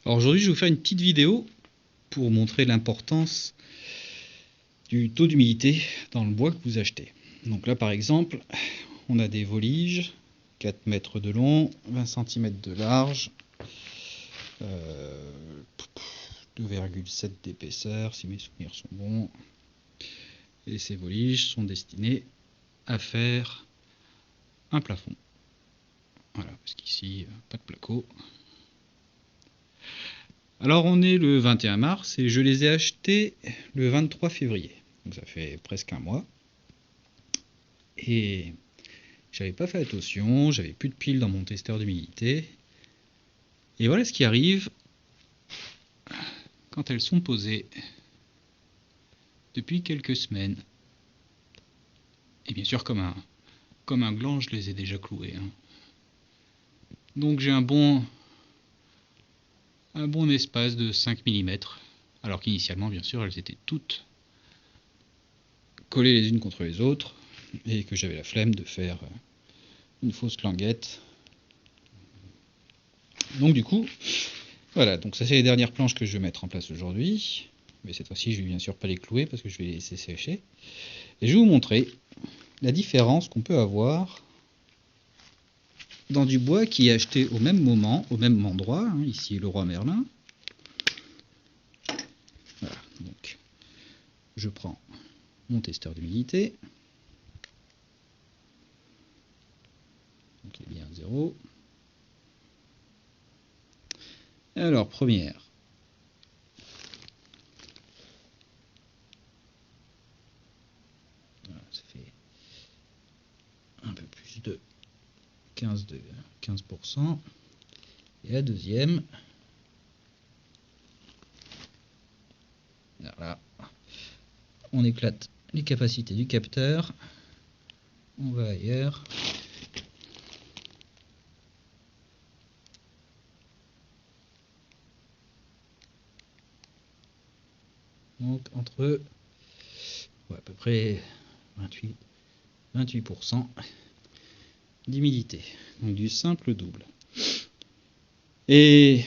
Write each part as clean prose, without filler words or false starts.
Alors aujourd'hui, je vais vous faire une petite vidéo pour montrer l'importance du taux d'humidité dans le bois que vous achetez. Donc là, par exemple, on a des voliges, 4 mètres de long, 20 cm de large, 2,7 d'épaisseur, si mes souvenirs sont bons. Et ces voliges sont destinés à faire un plafond. Voilà, parce qu'ici, pas de placo. Alors on est le 21 mars et je les ai achetés le 23 février. Donc ça fait presque un mois. Et j'avais pas fait attention, j'avais plus de piles dans mon testeur d'humidité. Et voilà ce qui arrive quand elles sont posées depuis quelques semaines. Et bien sûr comme un gland, je les ai déjà clouées. Donc j'ai un bon espace de 5 mm. Alors qu'initialement, bien sûr, elles étaient toutes collées les unes contre les autres. Et que j'avais la flemme de faire une fausse languette. Donc du coup, voilà, donc ça c'est les dernières planches que je vais mettre en place aujourd'hui. Mais cette fois-ci, je vais bien sûr pas les clouer parce que je vais les laisser sécher. Et je vais vous montrer la différence qu'on peut avoir dans du bois qui est acheté au même moment, au même endroit, ici le Roi Merlin. Voilà, donc je prends mon testeur d'humidité. Donc il est bien 0. Alors, première. Voilà, ça fait un peu plus de 15%. Et la deuxième. Voilà. On éclate les capacités du capteur. On va ailleurs. Donc entre à peu près 28% d'humidité. Donc du simple double. Et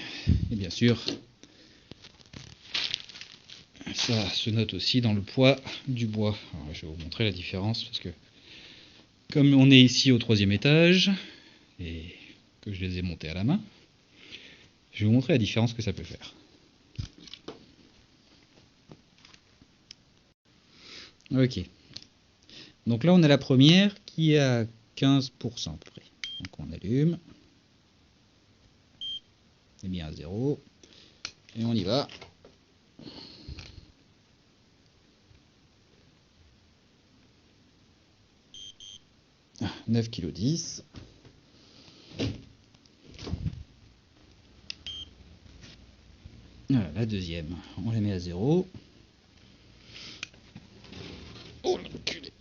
bien sûr, ça se note aussi dans le poids du bois. Alors, je vais vous montrer la différence parce que comme on est ici au 3e étage et que je les ai montés à la main, je vais vous montrer la différence que ça peut faire. Ok. Donc là, on a la première qui est à 15% à peu près. Donc on allume. Et bien à 0. Et on y va. 9,10 kg. Voilà, la deuxième, on la met à 0. Oh l'enculé.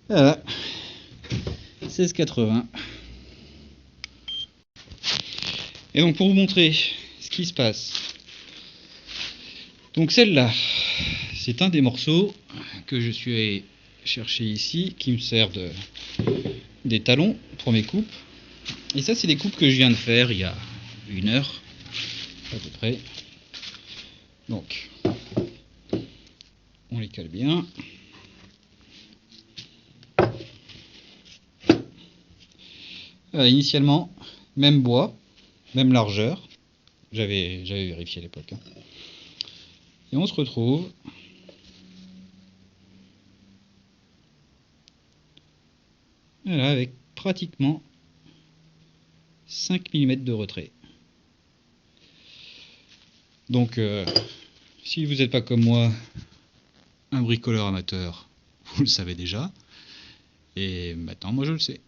Voilà. 16,80. Et donc pour vous montrer ce qui se passe. Donc celle-là, c'est un des morceaux que je suis allé chercher ici, qui me sert des talons pour mes coupes. Et ça, c'est des coupes que je viens de faire il y a 1 heure, à peu près. Donc, on les cale bien. Initialement, même bois, même largeur. J'avais vérifié à l'époque. Et on se retrouve voilà, avec pratiquement 5 mm de retrait. Donc, si vous n'êtes pas comme moi, un bricoleur amateur, vous le savez déjà. Et maintenant, moi je le sais.